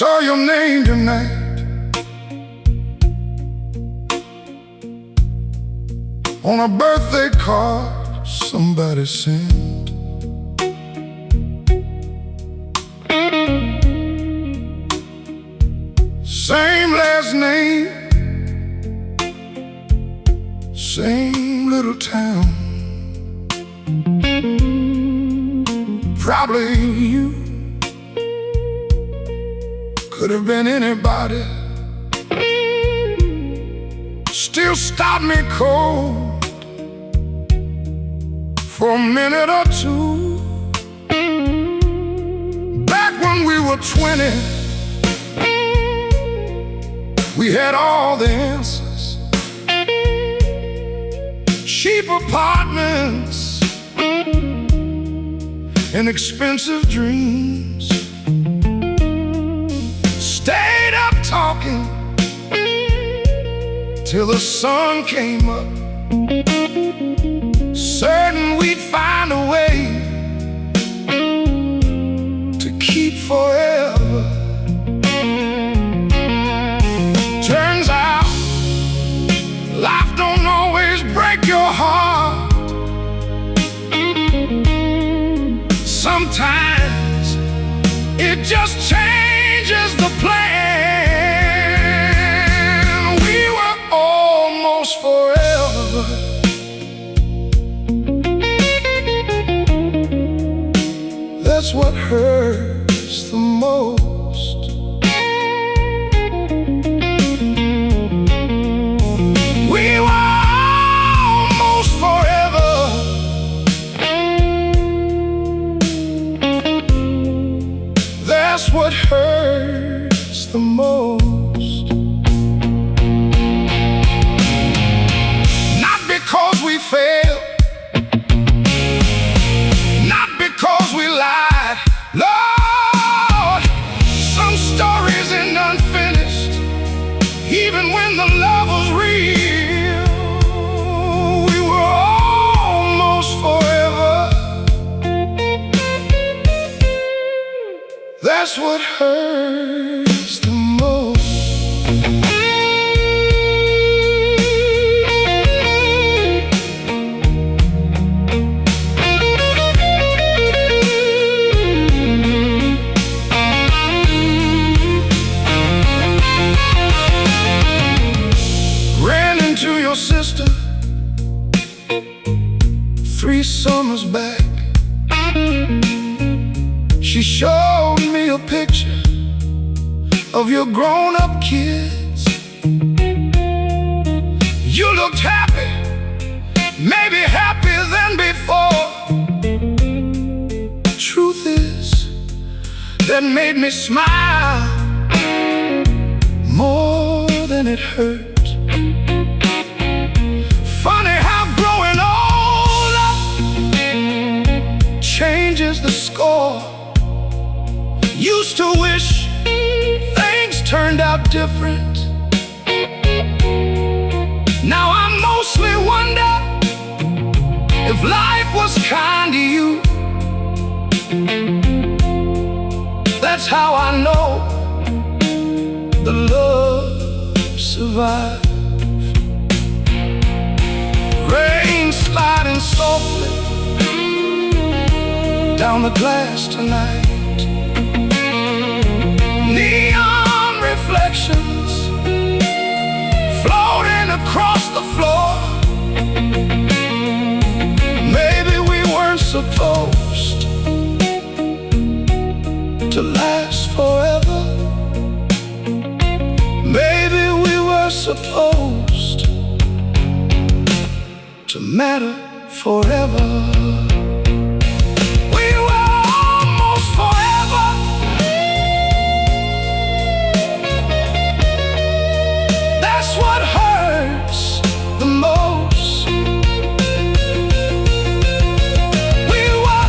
saw your name tonight on a birthday card somebody sent. Same last name, same little town. Probably you, could have been anybody. Still stopped me cold for a minute or two. Back when we were 20, we had all the answers. Cheap apartments and expensive dreams. Stayed up talking till the sun came up, certain we'd find a way to keep forever. Turns out life don't always break your heart. Sometimes it just changes the plan. We were almost forever. That's what hurts the most. We were almost forever. That's what hurts the most. Not because we failed, not because we lied. Lord, some stories end unfinished, even when the love was real. We were almost forever. That's what hurts the most. Ran into your sister 3 summers back. She showed me a picture of your grown-up kids. You looked happy, maybe happier than before. Truth is, that made me smile more than it hurt. Funny how growing older changes the score. Used to wish things turned out different. Now I mostly wonder if life was kind to you. That's how I know the love survived. Rain sliding softly down the glass tonight. Neon reflections floating across the floor. Maybe we weren't supposed to last forever. Maybe we were supposed to matter forever. We were almost forever. That's what hurts the most. We were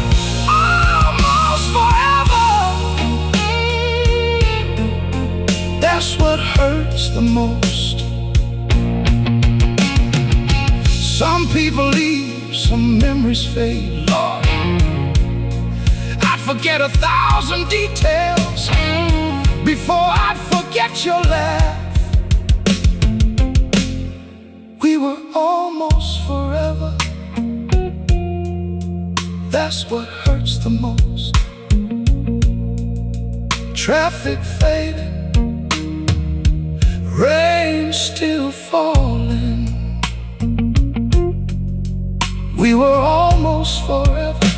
almost forever. That's what hurts the most. Some people leave, some memories fade. Lord, I'd forget 1,000 details before I'd forget your laugh. We were almost forever. That's what hurts the most. Traffic fading, rain still falling. We were almost forever.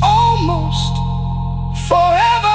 Almost forever.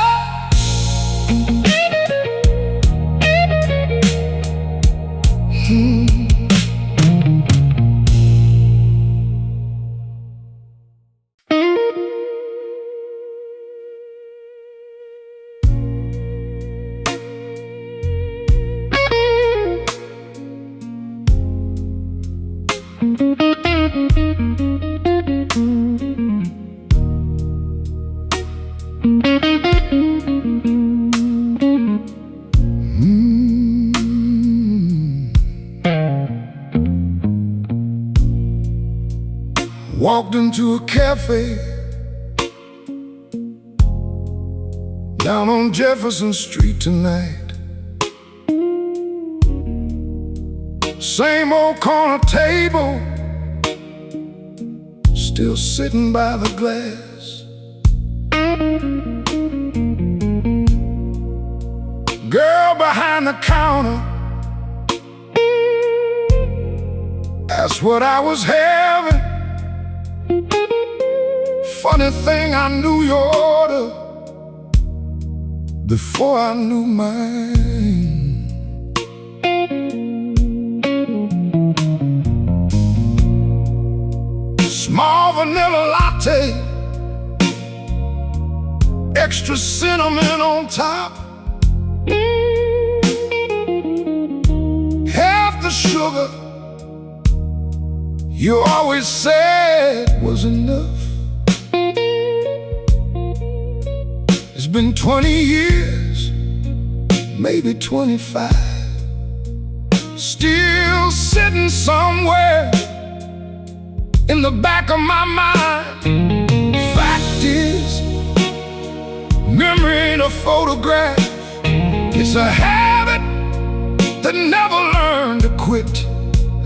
Walked into a cafe down on Jefferson Street tonight. Same old corner table, still sitting by the glass. Girl behind the counter asked what I was having. Funny thing, I knew your order before I knew mine. Small vanilla latte, extra cinnamon on top, half the sugar you always said was enough. It's been 20 years, maybe 25, still sitting somewhere in the back of my mind. Fact is, memory ain't a photograph. It's a habit that never learned to quit.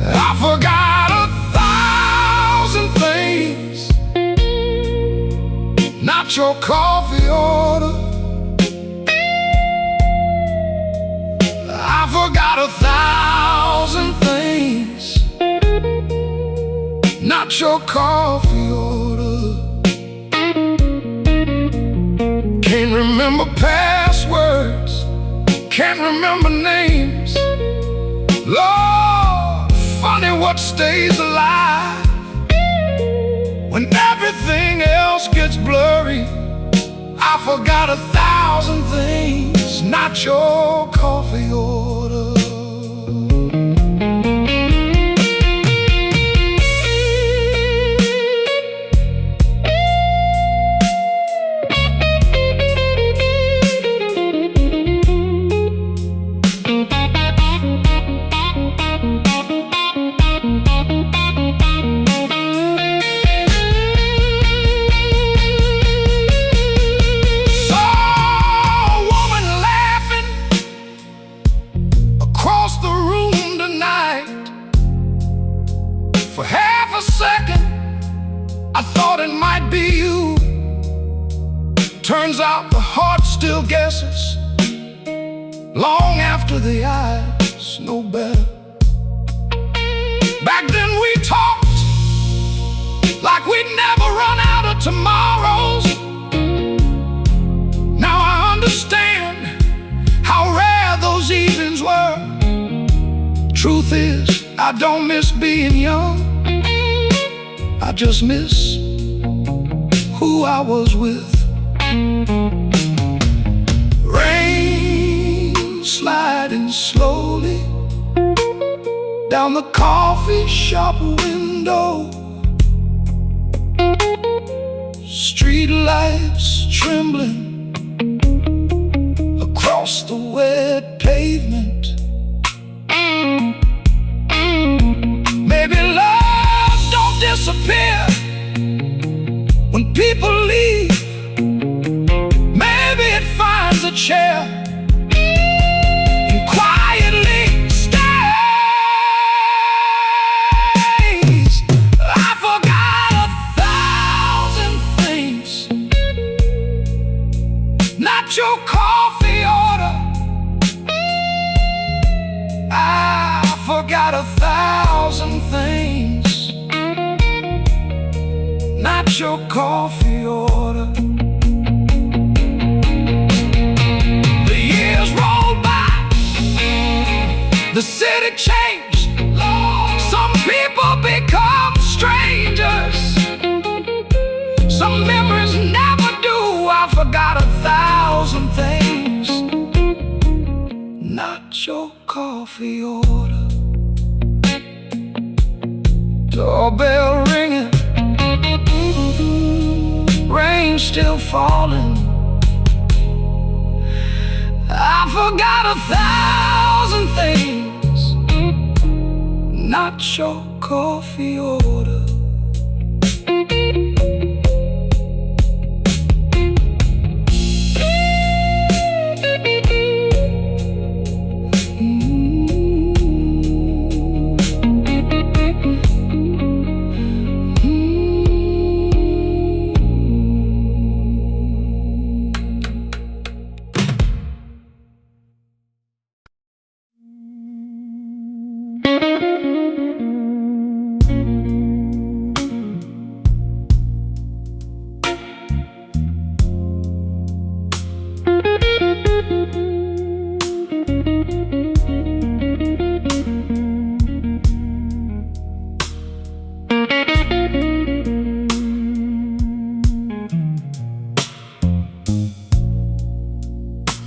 I forgot 1,000 things, not your coffee order. I forgot 1,000 things, not your coffee order. Can't remember passwords, can't remember names. Lord, funny what stays alive when everything else gets blurry. I forgot 1,000 things, not your coffee order. For half a second, I thought it might be you. Turns out the heart still guesses long after the eyes know better. Back then we talked like we'd never run out of tomorrows. Now I understand how rare those evenings were. Truth is, I don't miss being young, I just miss who I was with. Rain sliding slowly down the coffee shop window, street lights trembling across the wet pavement. Maybe love don't disappear when people leave. Maybe it finds a your coffee order. The years roll by, the city changed, some people become strangers, some memories never do. I forgot 1,000 things, not your coffee order. Doorbell ringing, rain still falling. I forgot 1,000 things, not your coffee order.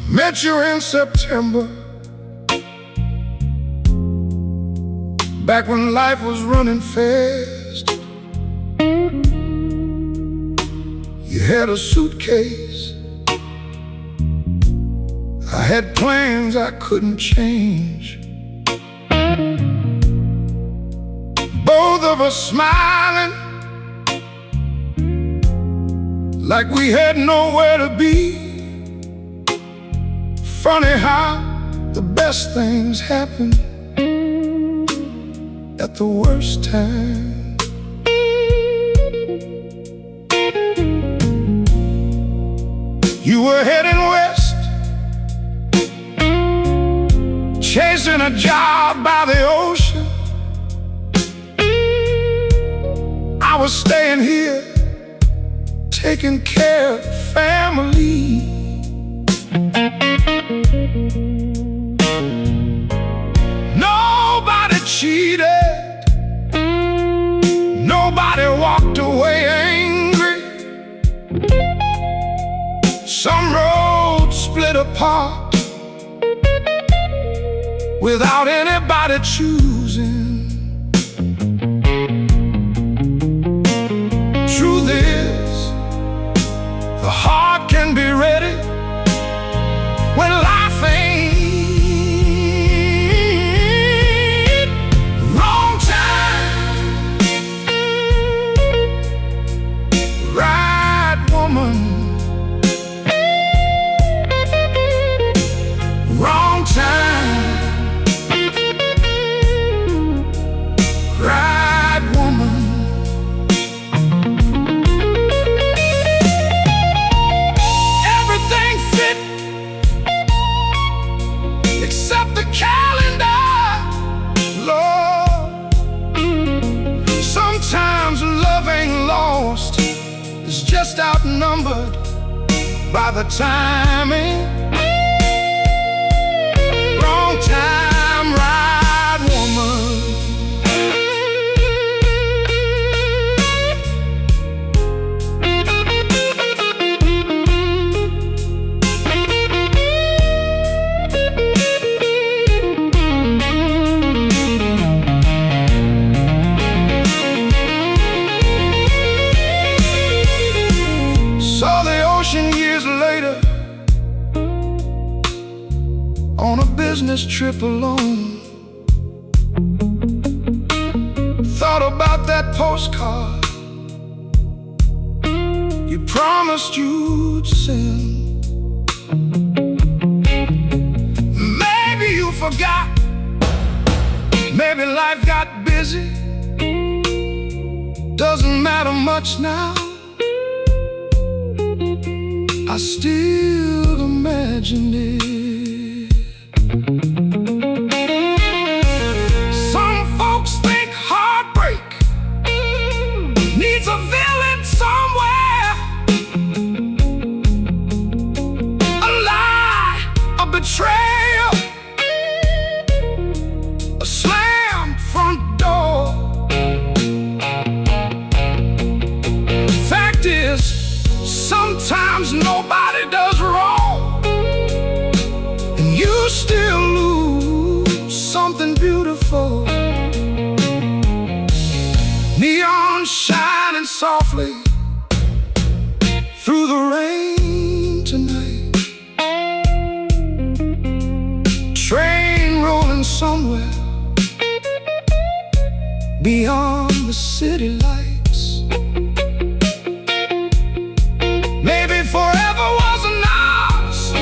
Met you in September, back when life was running fast. You had a suitcase, I had plans I couldn't change. Both of us smiling, like we had nowhere to be. Funny how the best things happen at the worst time. You were heading west, chasing a job by the ocean. I was staying here, taking care of family. Nobody cheated, nobody walked away angry. Some roads split apart without anybody choosing. Truth is, the heart can be ready when life ain't. Wrong time, right woman. Wrong time, right woman. Everything fit except the calendar, Lord. Sometimes love ain't lost, it's just outnumbered by the timing. Wrong time, right woman. Saw the ocean years later on a business trip alone. Thought about that postcard you promised you'd send. Maybe you forgot, maybe life got busy. Doesn't matter much now, I still imagine it. Some folks think heartbreak needs a villain, some sun shining softly through the rain tonight. Train rolling somewhere beyond the city lights. Maybe forever wasn't ours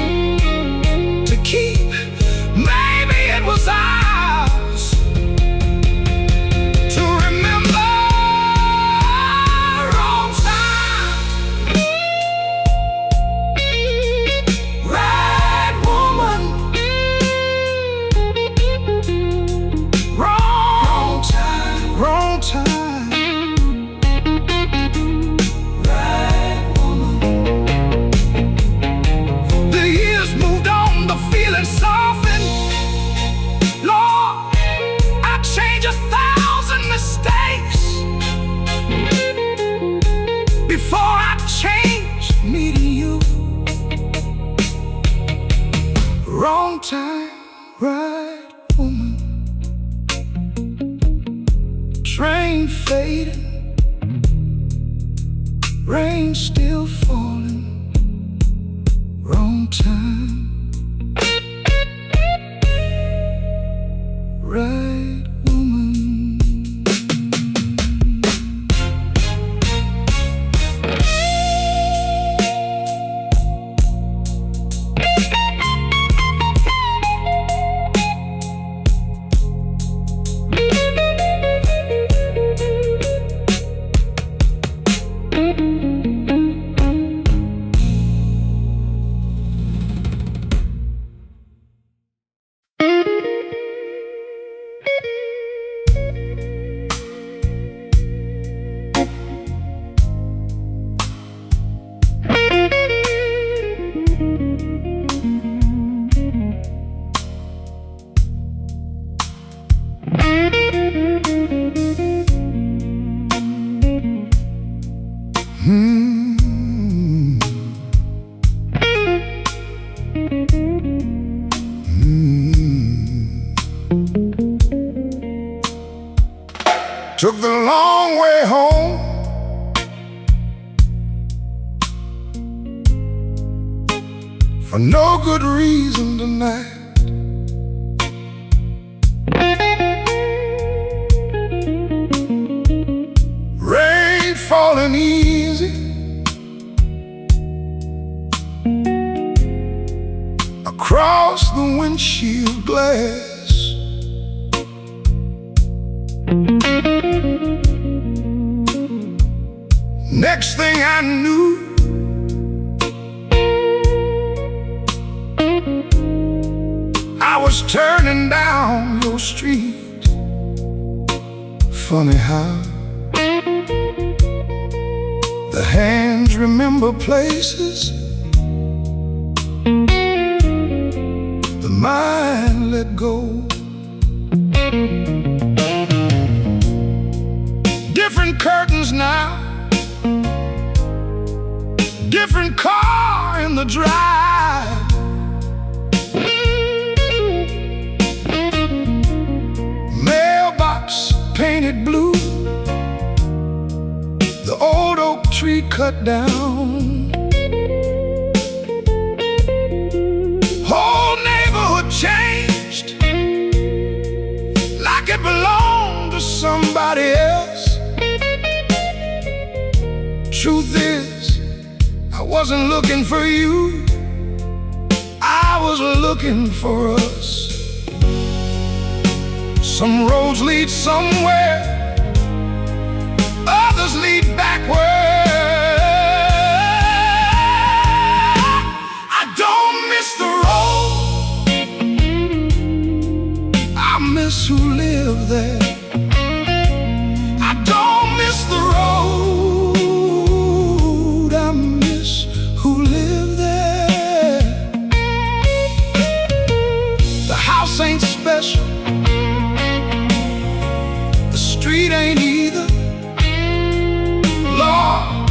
to keep. Maybe it was ours to remember. Wrong time, right woman. Wrong time, wrong time, right woman. The years moved on, the feeling softened. Lord, I changed 1,000 mistakes before I changed meeting you. Wrong time, right woman. Train fading, rain still falling. Wrong time, right woman. Took the long way home, for no good reason tonight. Rain falling easy across the windshield glass. Next thing I knew, I was turning down your street. Funny how the hands remember places the mind let go. Different curtains now, different car in the drive. Mailbox painted blue, the old oak tree cut down. Whole neighborhood changed, like it belonged to somebody else. Truth is, I wasn't looking for you, I was looking for us. Some roads lead somewhere, others lead backward. I don't miss the road, I miss who lived there. I don't miss the road, I miss who lived there. The house ain't special, the street ain't either. Lord,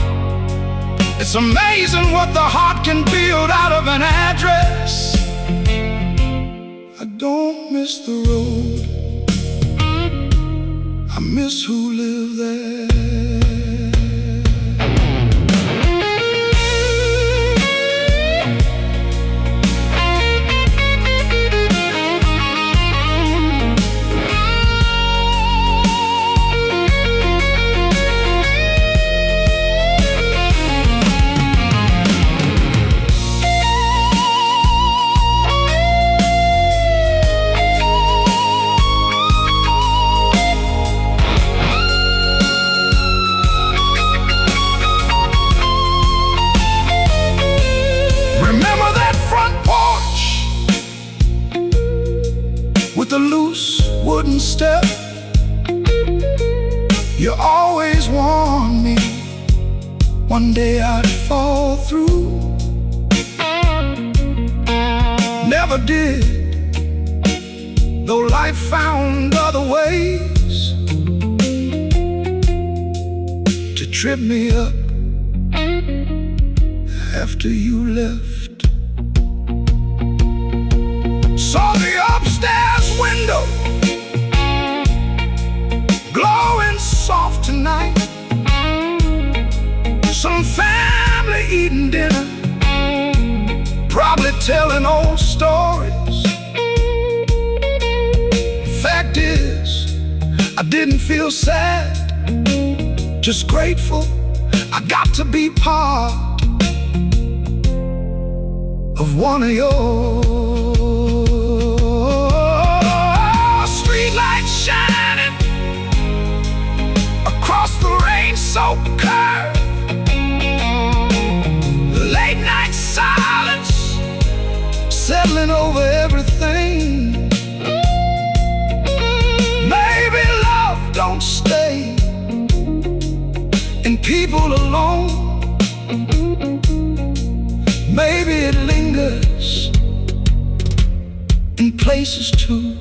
it's amazing what the heart can build out of an address. I don't miss the road, I miss who lived there. You always warned me one day I'd fall through. Never did, though life found other ways to trip me up after you left. Saw the upstairs window glowing soft tonight. Some family eating dinner, probably telling old stories. Fact is, I didn't feel sad, just grateful I got to be part of one of yours. Street lights shining across the rain-soaked curve. Late night silence settling over everything. Maybe love don't stay and people alone. Maybe it lingers in places too.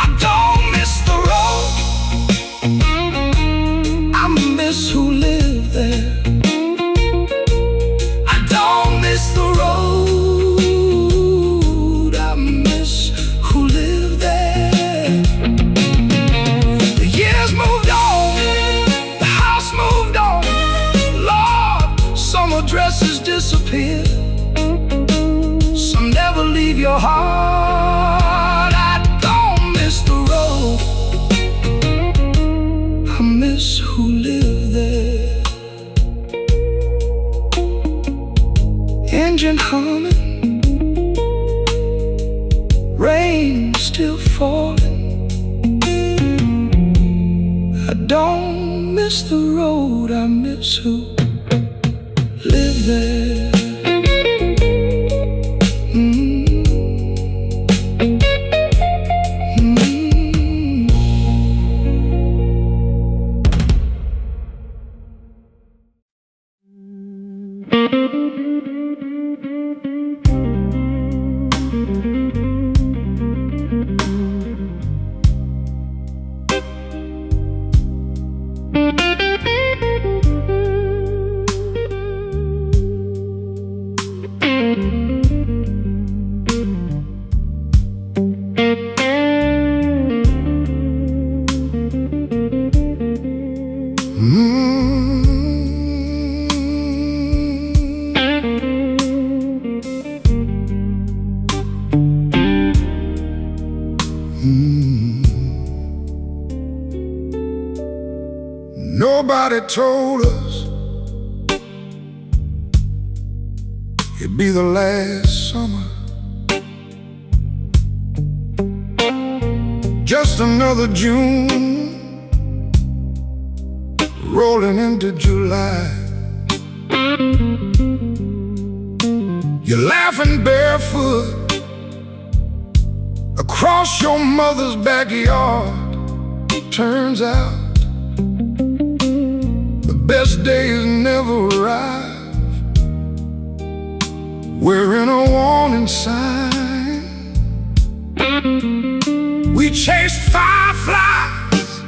I don't miss the road, I miss who lived there. I don't miss the road, I miss who lived there. The years moved on, the house moved on. Lord, some addresses disappear, some never leave your heart. I don't miss the road, I miss who lived there. Engine humming, rain still falling. I don't miss the road, I miss who lived there. Nobody told us it'd be the last summer. Just another June rolling into July. You're laughing barefoot across your mother's backyard. Turns out the best days never arrive. We're in a warning sign. We chased fireflies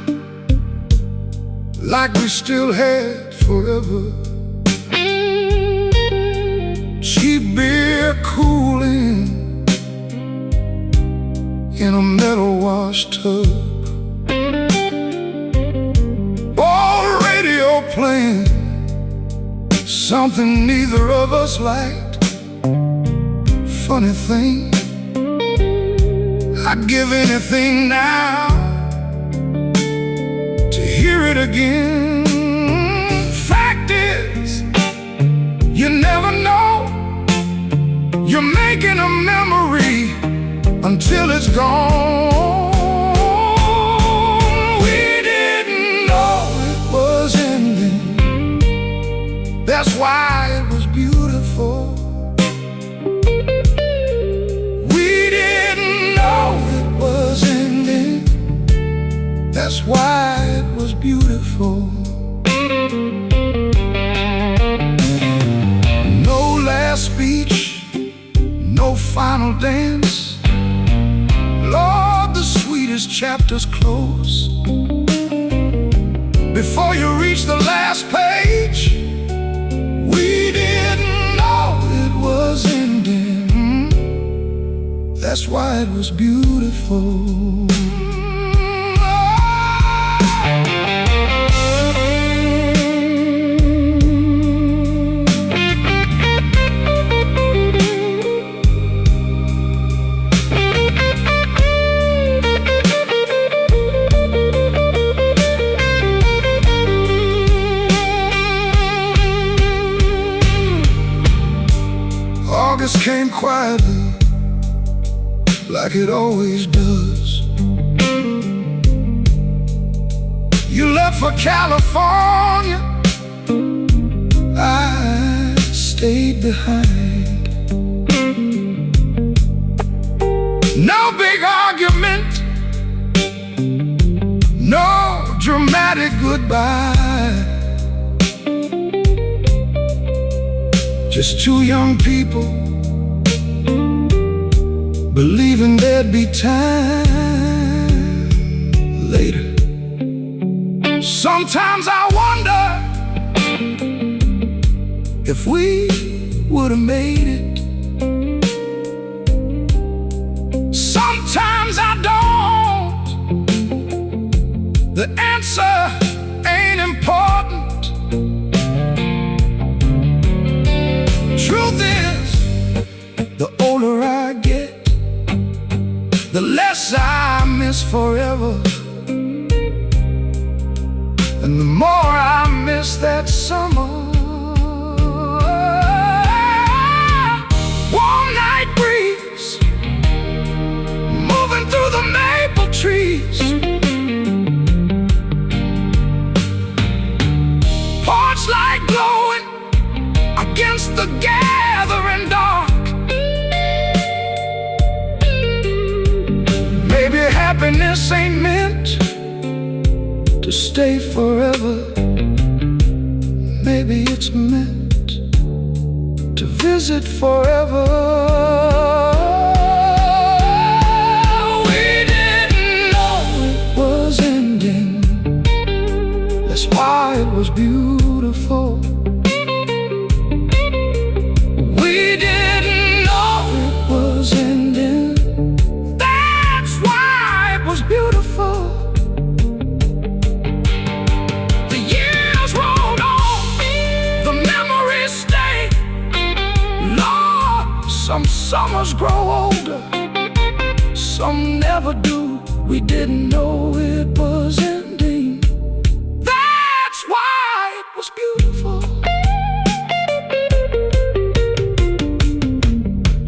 like we still had forever. Cheap beer cooling in a metal wash tub. Old radio playing something neither of us liked. Funny thing, I'd give anything now to hear it again. Fact is, you never know. You're making a memory until it's gone. We didn't know it was ending. That's why it was beautiful. That's why it was beautiful. No last speech, no final dance. Lord, the sweetest chapters close. Before you reach the last page, we didn't know it was ending. That's why it was beautiful. August came quietly, like it always does. You left for California, I stayed behind. No big argument, no dramatic goodbye. Just two young people believing there'd be time later. Sometimes I wonder if we would have made it. Sometimes I don't. The answer ain't important. Truth is, the older I get, the less I miss forever, and the more I miss that summer. Warm night breeze moving through the maple trees, porch light glowing against the gathering dark. Maybe happiness ain't meant to stay forever. Maybe it's meant to visit forever. We didn't know it was ending. That's why it was beautiful. We didn't know it was ending. That's why it was beautiful. The years rolled on, the memories stay. Lord, some summers grow older, some never do. We didn't know it was ending. That's why it was beautiful.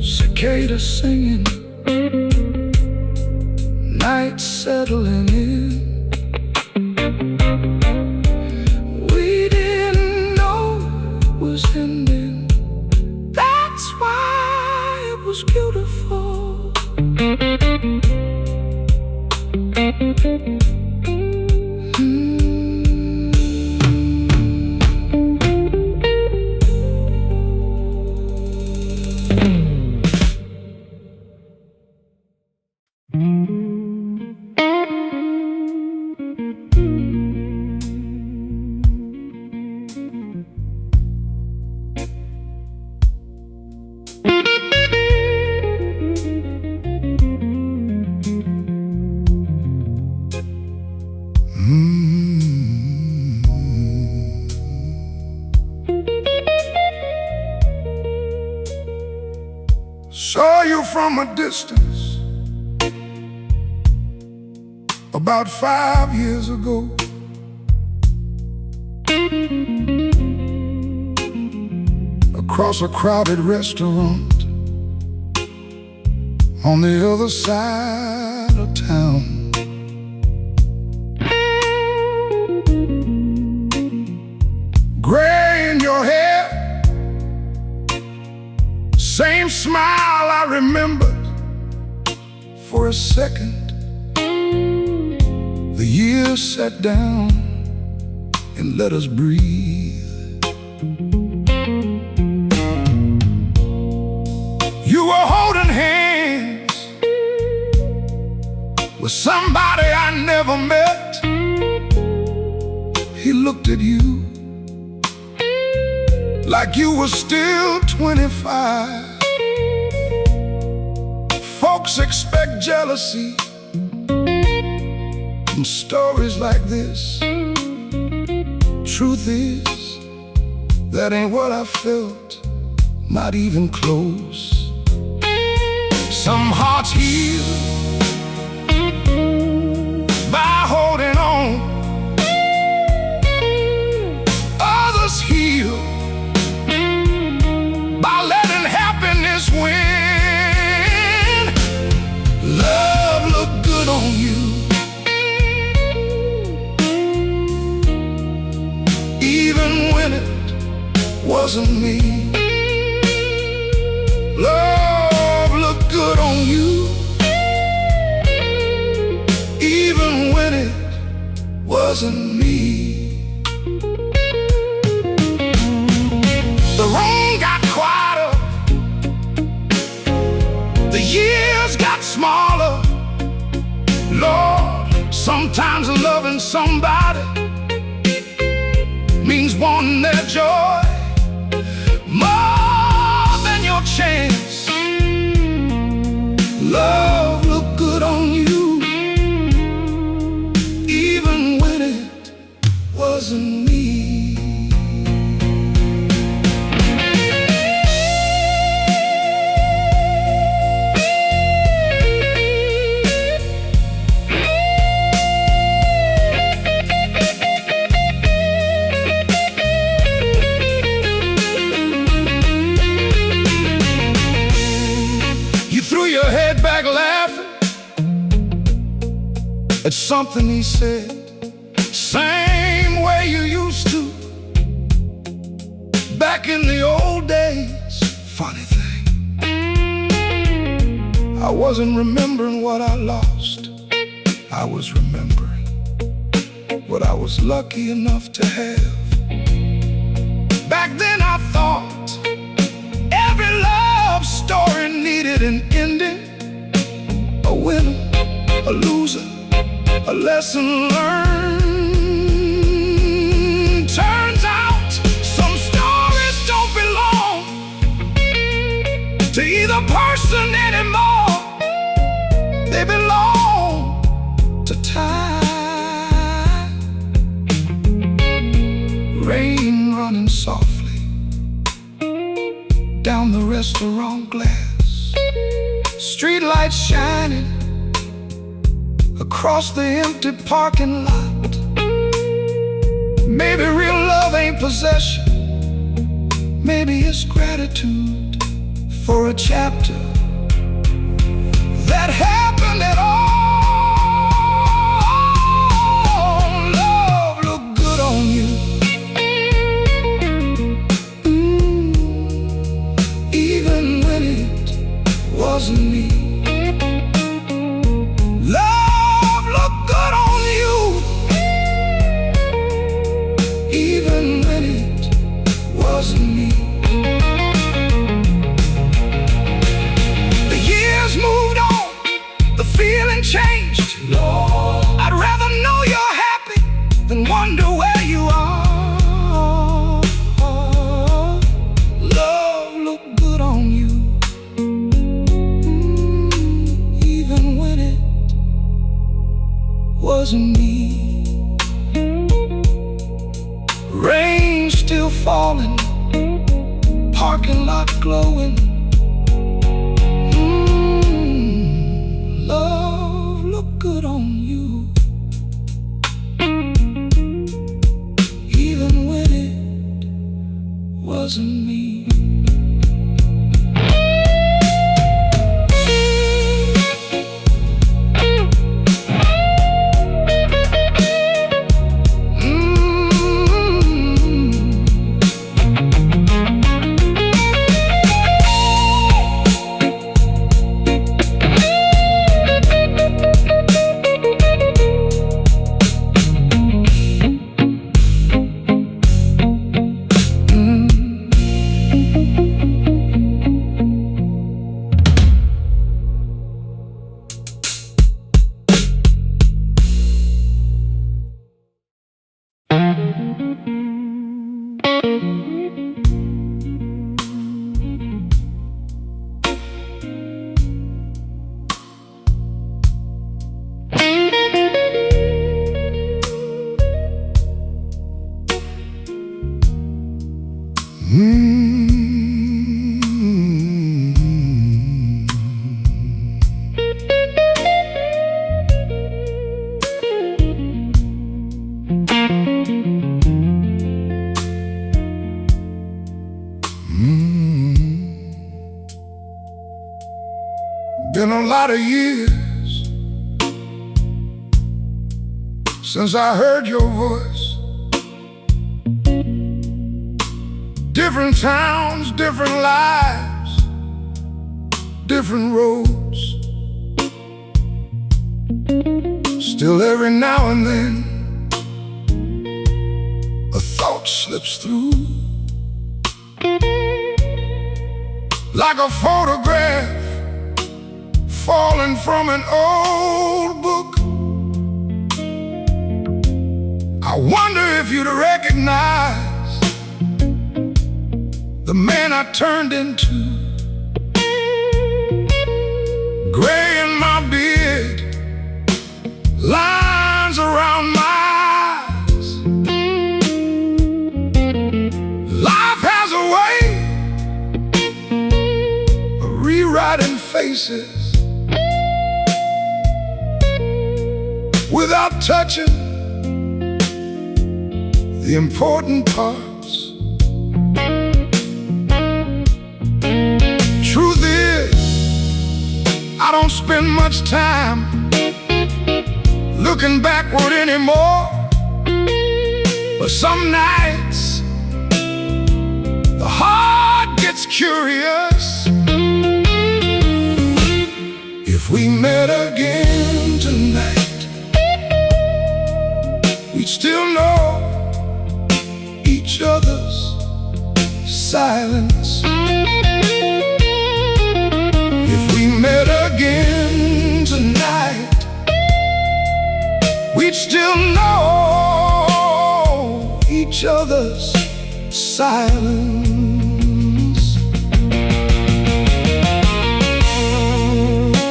Cicadas singing, night settling in. We didn't know it was ending. That's why it was beautiful. Saw you from a distance about 5 years ago. Across a crowded restaurant on the other side of town. Gray in your hair, same smile I remembered for a second. The years sat down and let us breathe. You were holding hands with somebody I never met. He looked at you like you were still 25. Folks expect jealousy in stories like this. Truth is, that ain't what I felt, not even close. Some hearts heal by holding on. Others heal by letting happiness win. Love looked good on you, even when it wasn't me. Love looked good on you, even when it wasn't me. The room got quieter, the years got smaller. Lord, sometimes loving somebody means wanting their joy more than your chance. Love looked good on you, even when it wasn't me. Threw your head back laughing at something he said, same way you used to back in the old days. Funny thing, I wasn't remembering what I lost, I was remembering what I was lucky enough to have. Back then I thought every love story needed an ending, a winner, a loser, a lesson learned. Turns out some stories don't belong to either person anymore. They belong to time. Rain running softly down the restaurant glass, street lights shining across the empty parking lot. Maybe real love ain't possession, maybe it's gratitude for a chapter that happened at all. Love looked good on you, even when it wasn't me. Love looked good on you, even when it wasn't me. The years moved on, the feeling changed. Lord, I'd rather know you're happy than wonder where you are. Love looked good on you, even when it wasn't me. Rain still falling, parking lot glowing. Love looked good on you, even when it wasn't me. Been a lot of years since I heard your voice. Different towns, different lives, different roads. Still every now and then a thought slips through, like a photograph falling from an old book. I wonder if you'd recognize the man I turned into. Gray in my beard, lines around my eyes. Life has a way of rewriting faces without touching the important parts. Truth is, I don't spend much time looking backward anymore. But some nights the heart gets curious. If we met again tonight, we'd still know each other's silence. If we met again tonight, we'd still know each other's silence.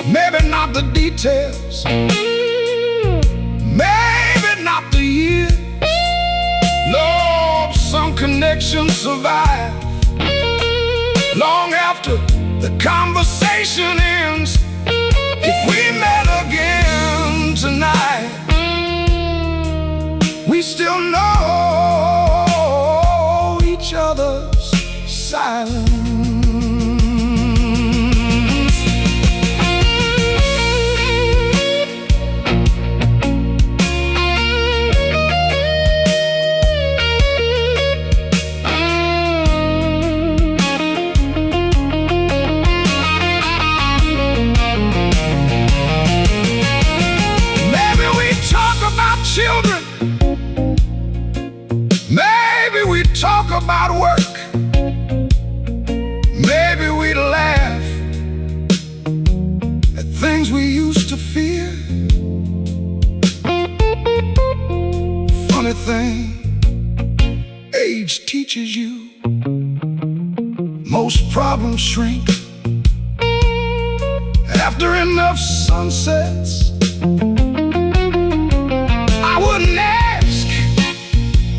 Maybe not the details, maybe not the years. No, some connections survive long after the conversation ends. If we met again tonight, we still know each other's silence. Children, maybe we'd talk about work, maybe we'd laugh at things we used to fear. Funny thing, age teaches you most problems shrink after enough sunsets.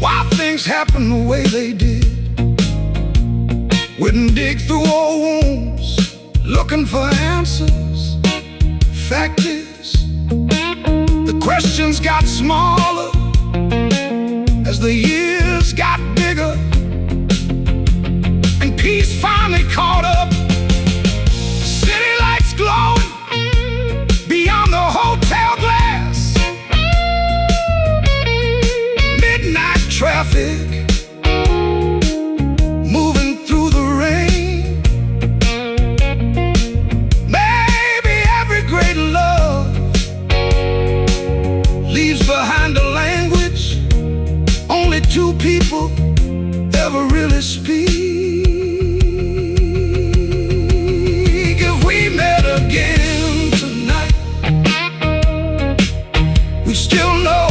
Why things happen the way they did. Wouldn't dig through old wounds looking for answers. Fact is, the questions got smaller as the years got bigger, and peace finally caught up. City lights glowing beyond the hotel glass. Traffic moving through the rain. Maybe every great love leaves behind a language only two people ever really speak. If we met again tonight, we still know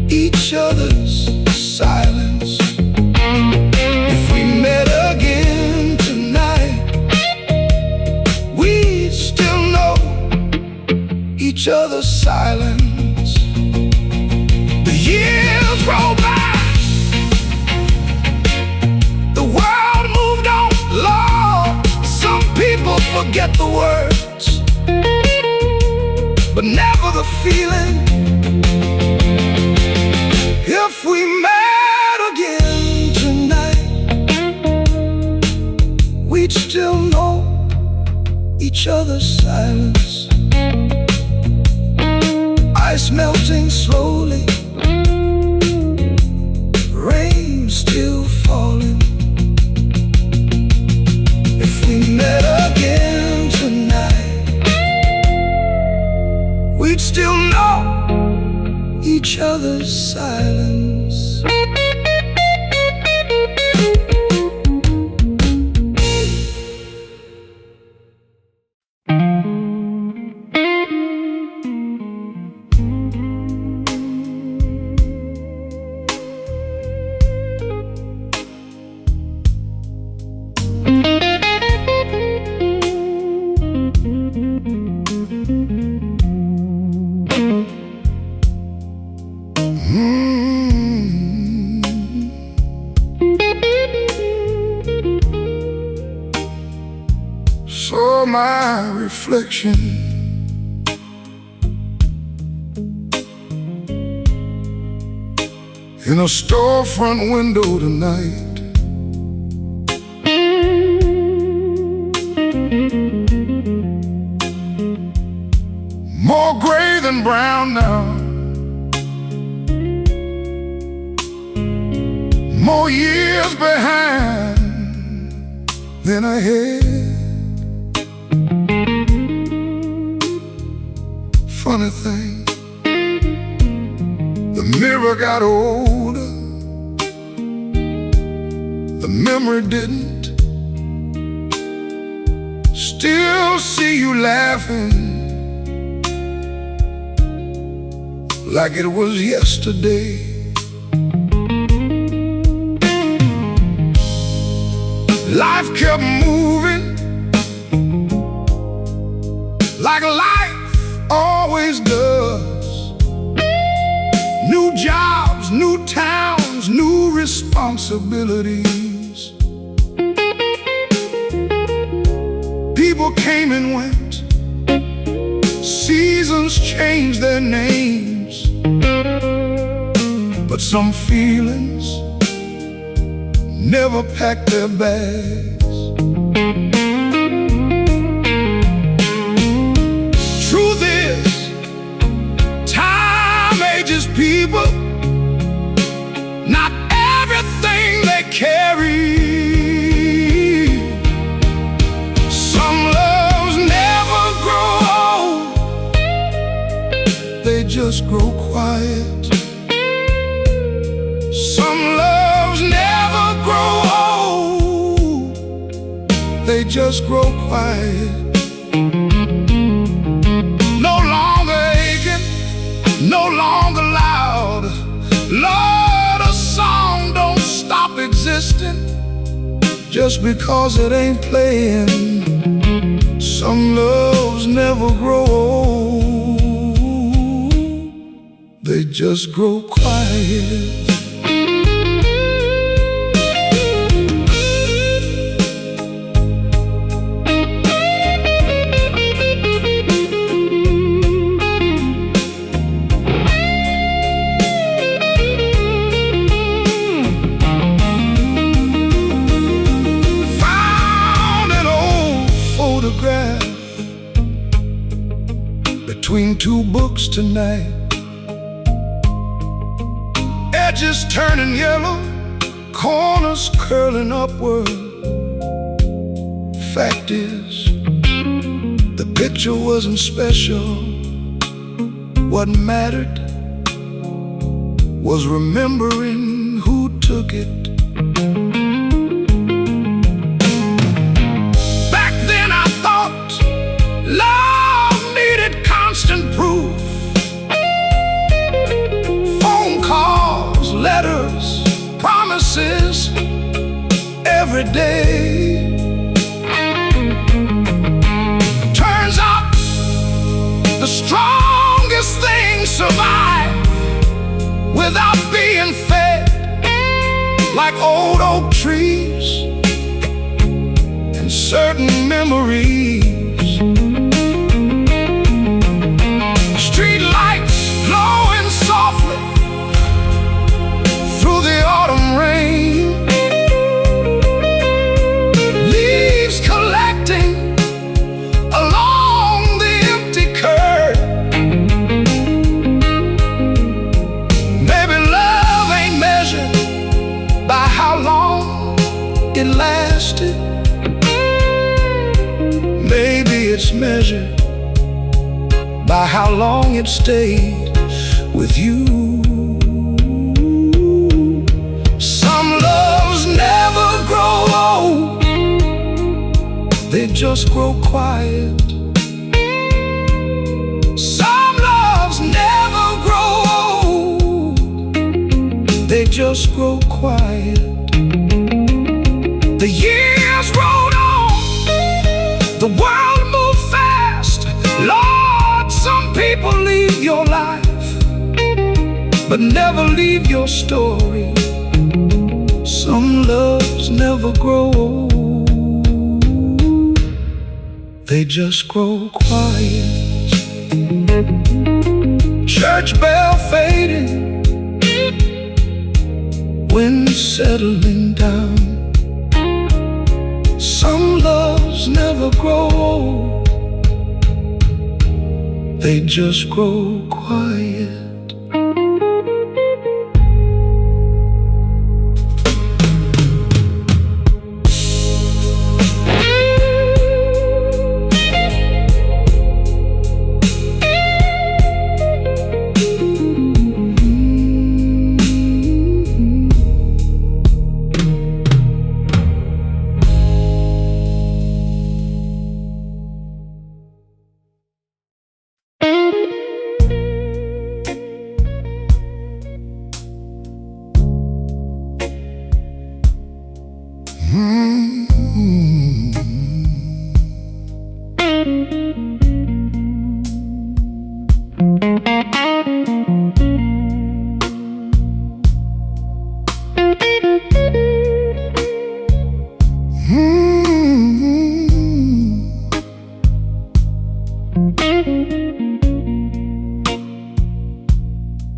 each other's silence. If we met again tonight, we'd still know each other's silence. The years roll by, the world moved on. Lord, some people forget the words, but never the feeling. endless silence. Saw my reflection in a storefront window tonight. More gray than brown now, more years behind than ahead. Funny thing, the mirror got older, the memory didn't. Still see you laughing like it was yesterday. Life kept moving like life always does. New jobs, new towns, new responsibilities. People came and went, seasons changed their names, but some feelings never packed their bags. Truth is, time ages people, not everything they carry. Some loves never grow old, they just grow quiet. Some loves never grow old, they just grow quiet. No longer aching, no longer loud. Lord, a song don't stop existing just because it ain't playing. Some loves never grow old, they just grow quiet. Between two books tonight, edges turning yellow, corners curling upward. Fact is, the picture wasn't special. What mattered was remembering who took it. Back then I thought love needed constant proof. Phone calls, letters, promises every day. Turns out the strongest things survive without being fed, like old oak trees and certain memories. Street lights glowing softly through the autumn rain, leaves collecting along the empty curb. Maybe love ain't measured by how long it lasted. Maybe it's measured by how long it stayed with you. just grow quiet. Some loves never grow old, they just grow quiet. The years rolled on, the world moved fast. Lord, some people leave your life, but never leave your story. Some loves never grow old, they just grow quiet. Church bell fading, wind settling down. Some loves never grow old, they just grow quiet.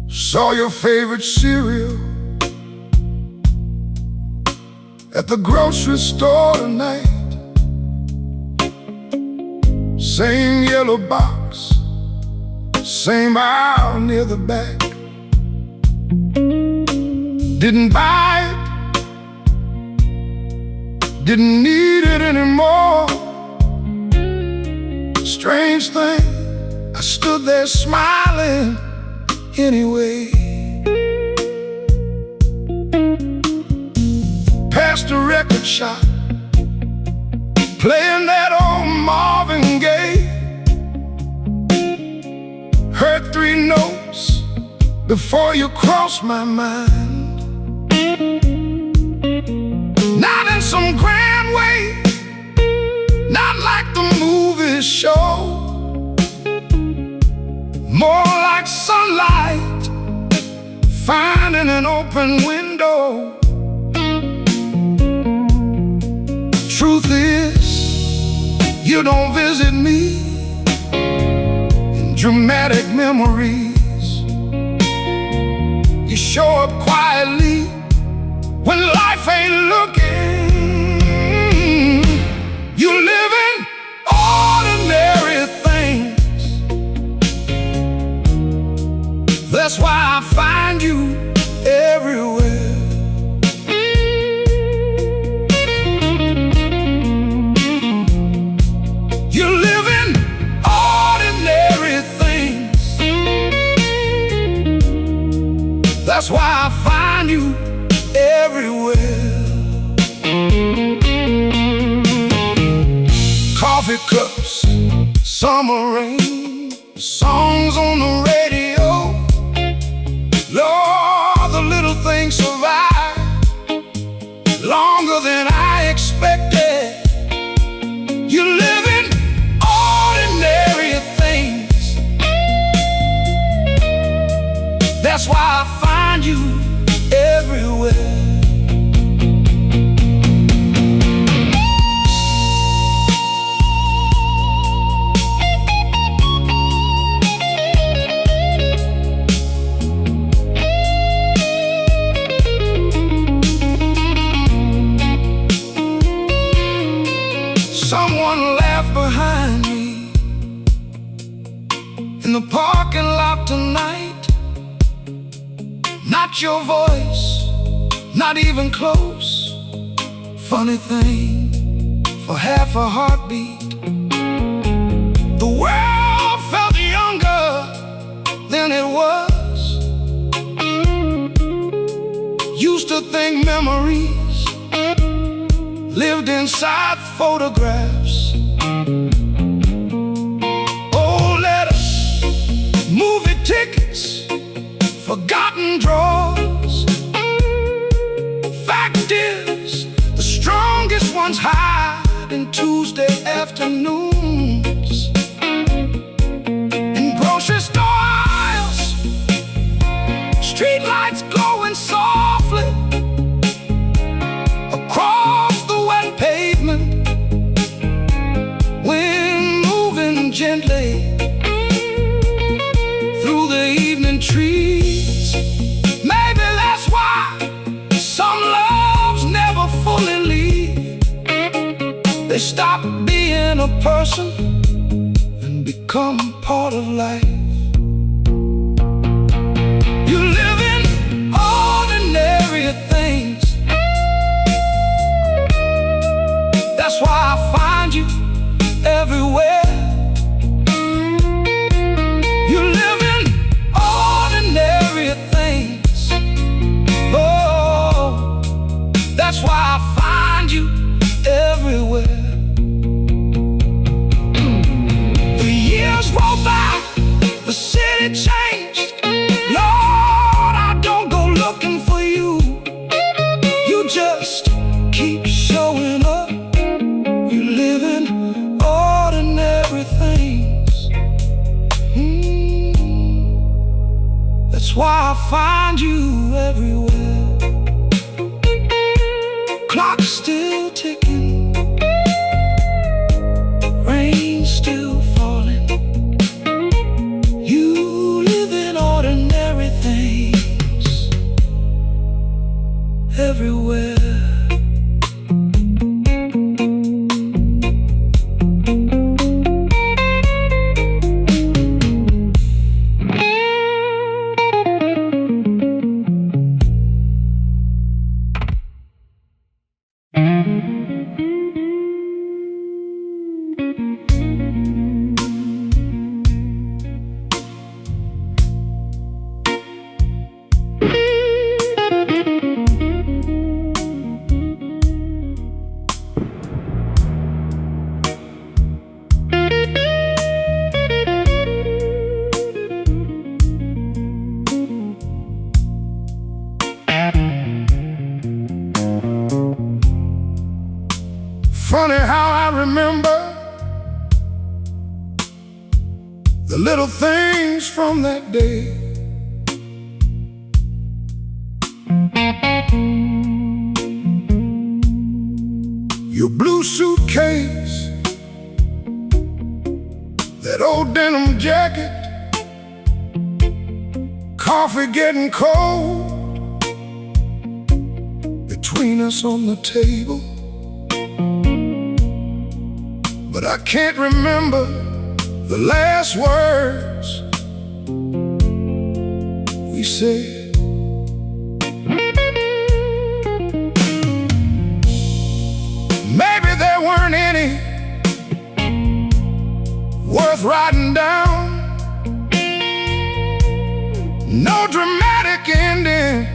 Saw your favorite cereal at the grocery store tonight. Same yellow box, same aisle near the back. Didn't buy it, didn't need it anymore. Strange thing, I stood there smiling anyway. Past the record shop, playing that old Marvin Gaye. Heard 3 notes before you crossed my mind. Not in some grand way, not like the movies show. More like sunlight finding an open window. Truth is, you don't visit me in dramatic memories. You show up quietly when life ain't looking. You live in ordinary things. That's why I find you everywhere. You live in ordinary things. That's why I find you everywhere. Coffee cups, summer rain, songs on the radio. Lord, the little things survive longer than I expected. You live in ordinary things. That's why I find you everywhere. Someone laughed behind me in the parking lot tonight. Not your voice, not even close. Funny thing, for half a heartbeat, the world felt younger than it was. Used to think memories lived inside photographs. cotton drawers. Fact is, the strongest ones hide in Tuesday afternoons, in grocery store aisles, street lights glowing softly across the wet pavement, wind moving gently through the evening trees. Maybe that's why some loves never fully leave. They stop being a person and become part of life. You live in ordinary things. That's why I find you everywhere. You live in ordinary things. Oh, that's why I find you everywhere. The years roll by, the city changed. Lord, I don't go looking for you. You just keep showing up. You live in ordinary things. That's why I find you everywhere. Clock's still ticking, rain still falling. You live in ordinary things everywhere. Funny how I remember the little things from that day. Your blue suitcase, that old denim jacket, coffee getting cold between us on the table. But I can't remember the last words we said. Maybe there weren't any worth writing down. No dramatic ending,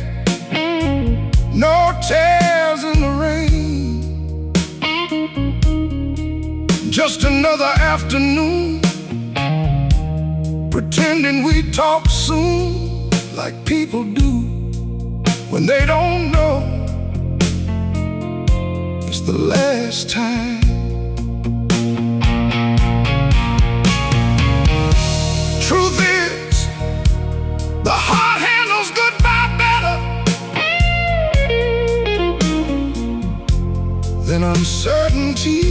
no tears in the rain. Just another afternoon, pretending we'd talk soon, like people do when they don't know it's the last time. Truth is, the heart handles goodbye better than uncertainty.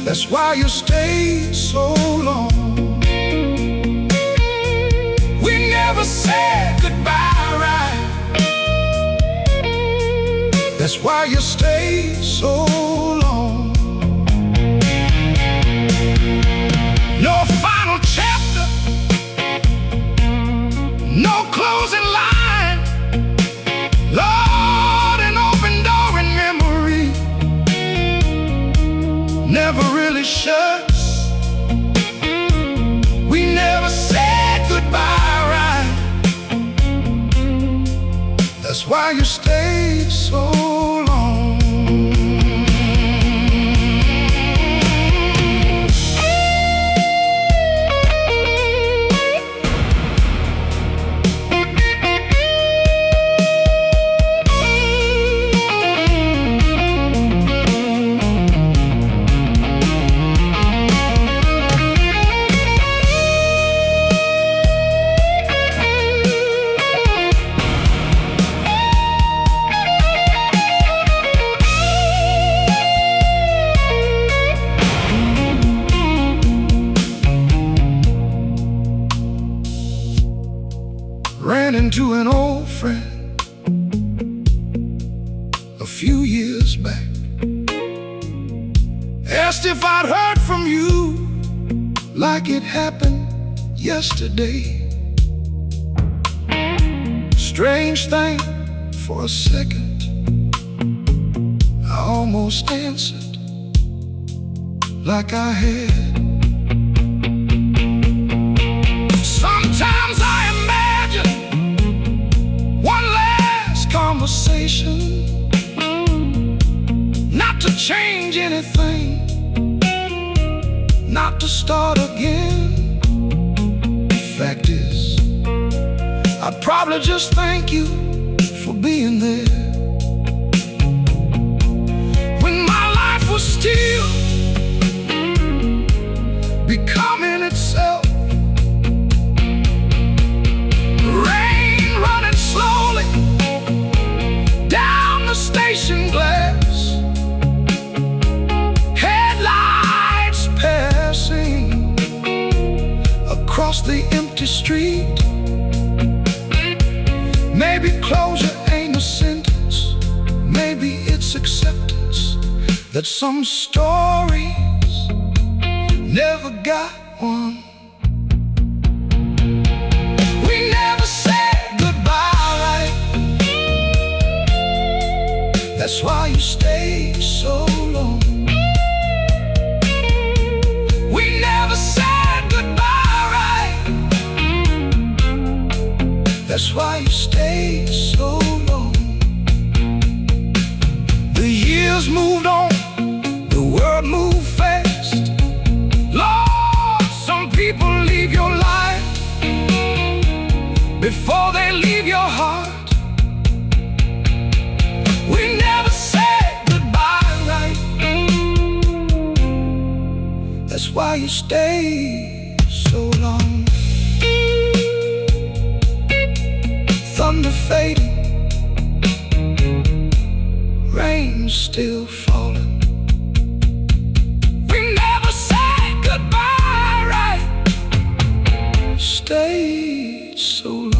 That's why you stayed so long. We never said goodbye, right? That's why you stayed so long. No final chapter, no closing line. Lord, an open door in memory never really shuts. We never said goodbye, right? That's why you stayed so long. into an old friend a few years back. Asked if I'd heard from you like it happened yesterday. Strange thing, for a second I almost answered like I had. Sometimes I imagine one last conversation, not to change anything, not to start again. Fact is, I'd probably just thank you for being there when my life was still becoming itself. Rain running slowly down the station glass, headlights passing across the empty street. Maybe closure ain't a sentence, maybe it's acceptance that some stories never got one. We never said goodbye, right? That's why you stayed so long. We never said goodbye, right? That's why you stayed so long. The years moved on, the world moved fast. Lord, some people leave your life before they leave your heart. We never said goodbye, right? That's why you stayed so long. Thunder fading, rain still falling. We never said goodbye, right? Stayed so long.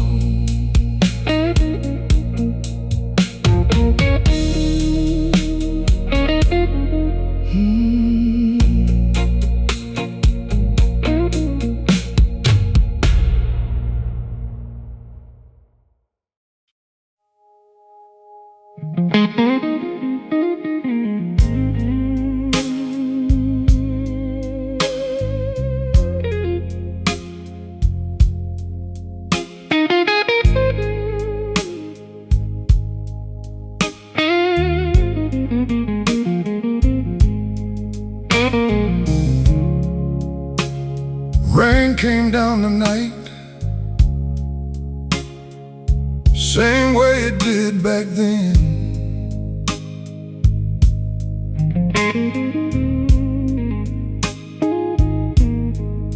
Rain came down tonight, same way it did back then.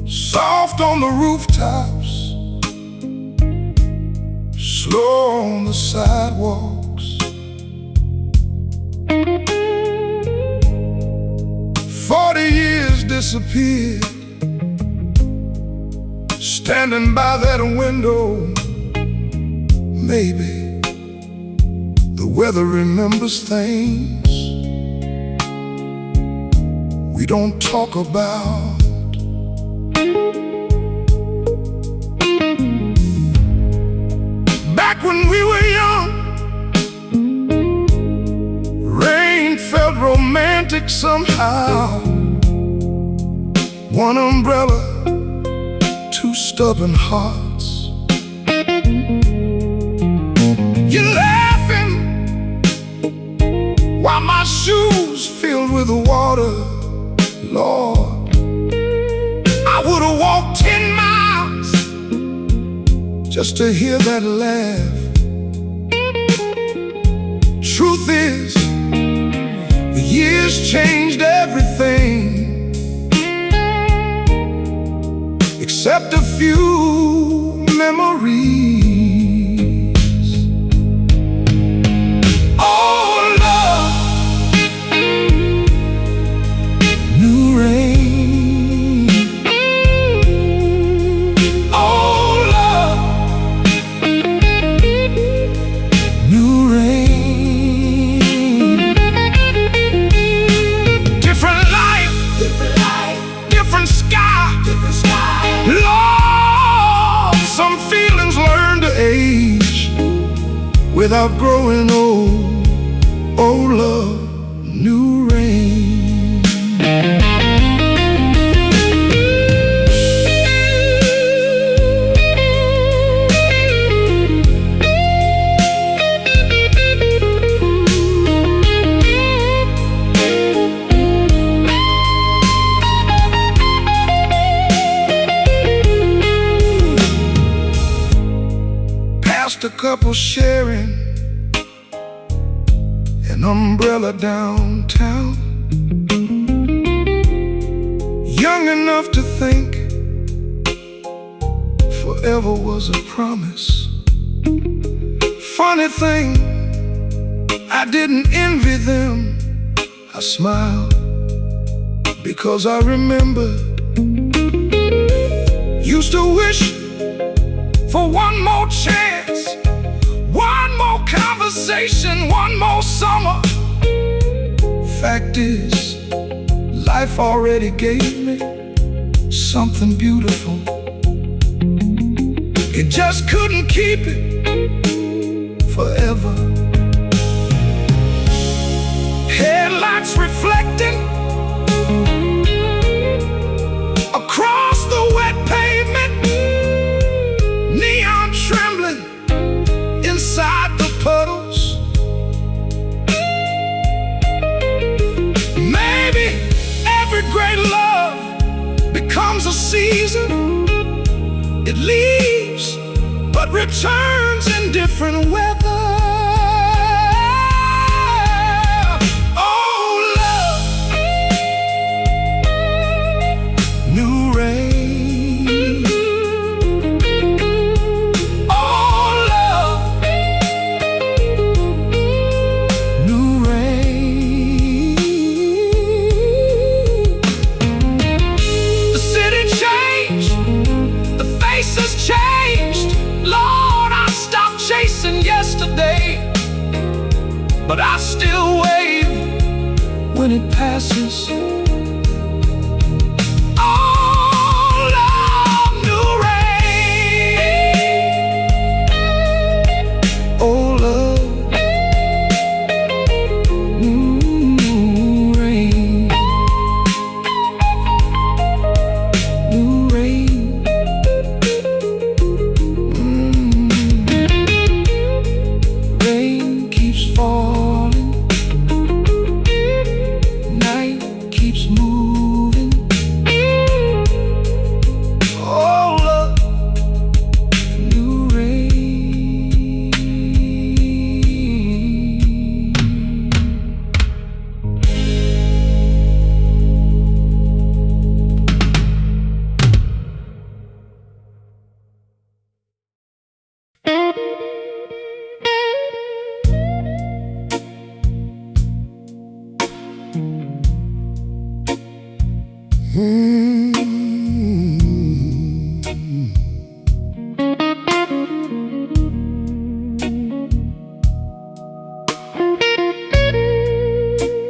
Soft on the rooftops, slow on the sidewalks. 40 years disappeared, standing by that window. Maybe the weather remembers things we don't talk about. Back when we were young, rain felt romantic somehow. One umbrella, two stubborn hearts. You're laughing while my shoes filled with water. Lord, I would have walked 10 miles just to hear that laugh. Truth is, the years changed everything, except a few memories. Oh, love, new rain. Oh, love, without growing old. Oh love, new rain. A couple sharing an umbrella downtown, young enough to think forever was a promise. Funny thing, I didn't envy them. I smiled because I remembered. Used to wish for one more chance, one more conversation, one more summer. Fact is, life already gave me something beautiful. It just couldn't keep it forever. Headlights reflecting across the wet pavement, neon trembling inside the puddles. Maybe every great love becomes a season. It leaves but returns in different weather. Oh love, new rain. Yesterday, but I still wave when it passes. Oh, love, new rain. Oh, love, new rain. New rain.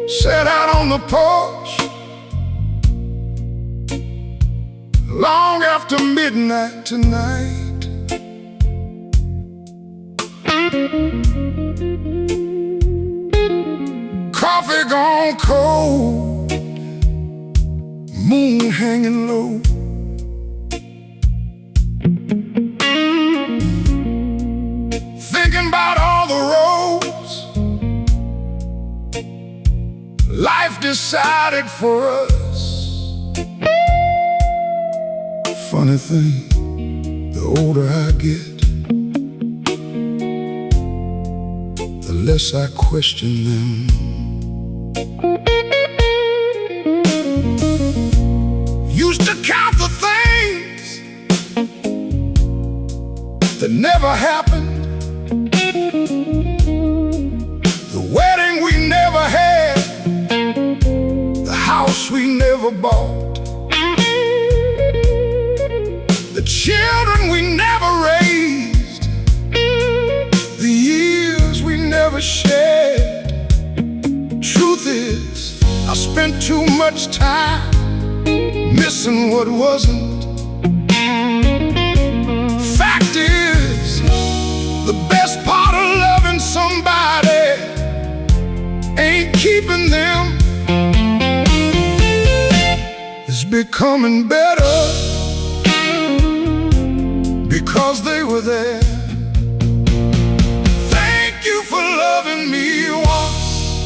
Sat out on the porch long after midnight tonight. Coffee gone cold, moon hanging low. Thinking about all the roads life decided for us. Funny thing, the older I get, the less I question them. Used to count the things that never happened, the wedding we never had, the house we never bought, the children we never raised, the years we never shared. Truth is, I spent too much time missing what wasn't. Fact is, the best part of loving becoming better because they were there. Thank you for loving me once.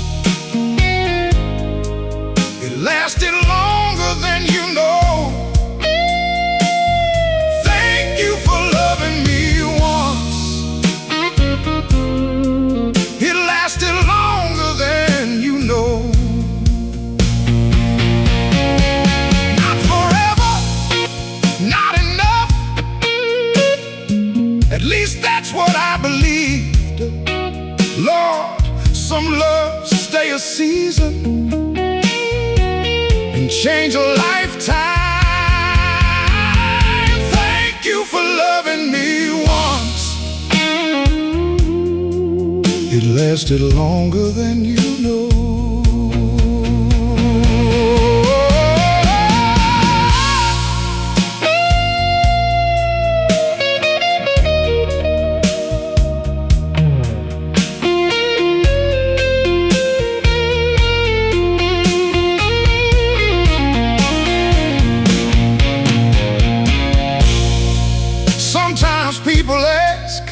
It lasted longer than you know. Thank you for loving me once. It lasted longer than you know. Not forever, not enough. At least that's what I believed. Lord, some loves stay a season and change a lifetime. Thank you for loving me once. It lasted longer than you know. Sometimes people ask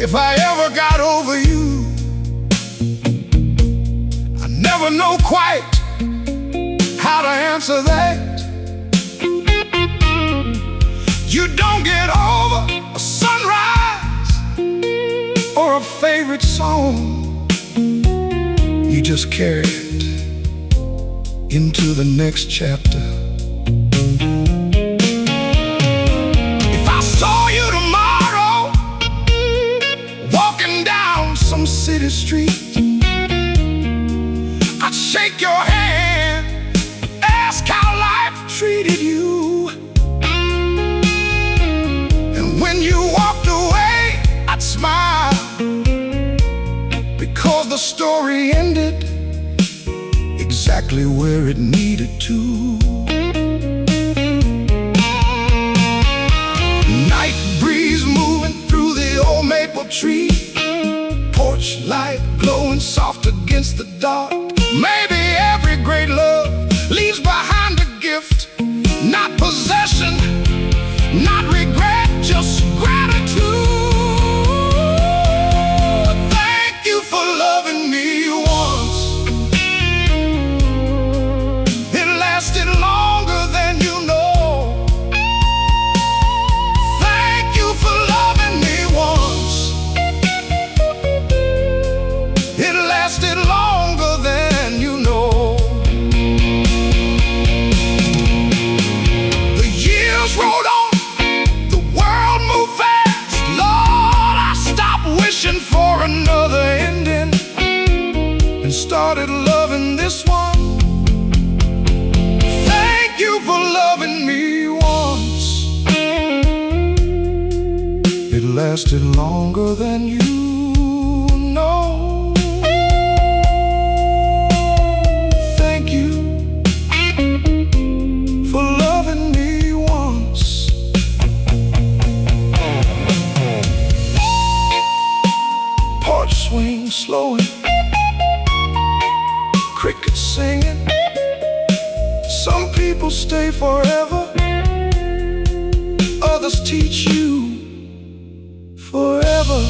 if I ever got over you. I never know quite how to answer that. You don't get over a sunrise or a favorite song. You just carry it into the next chapter. Some city street, I'd shake your hand, ask how life treated you. And when you walked away, I'd smile, because the story ended exactly where it needed to. Night breeze moving through the old maple tree, porch light glowing soft against the dark. Maybe every great love leaves behind a gift, not possession, not regret, just gratitude. Thank you for loving me once. It lasted longer than you know. Thank you for loving me once. It lasted longer than you know. The years rolled on, the world moved fast. Lord, I stopped wishing for another ending and started loving this one. Thank you for loving me once. It lasted longer than you know. Swing slowing, crickets singing. Some people stay forever, others teach you forever.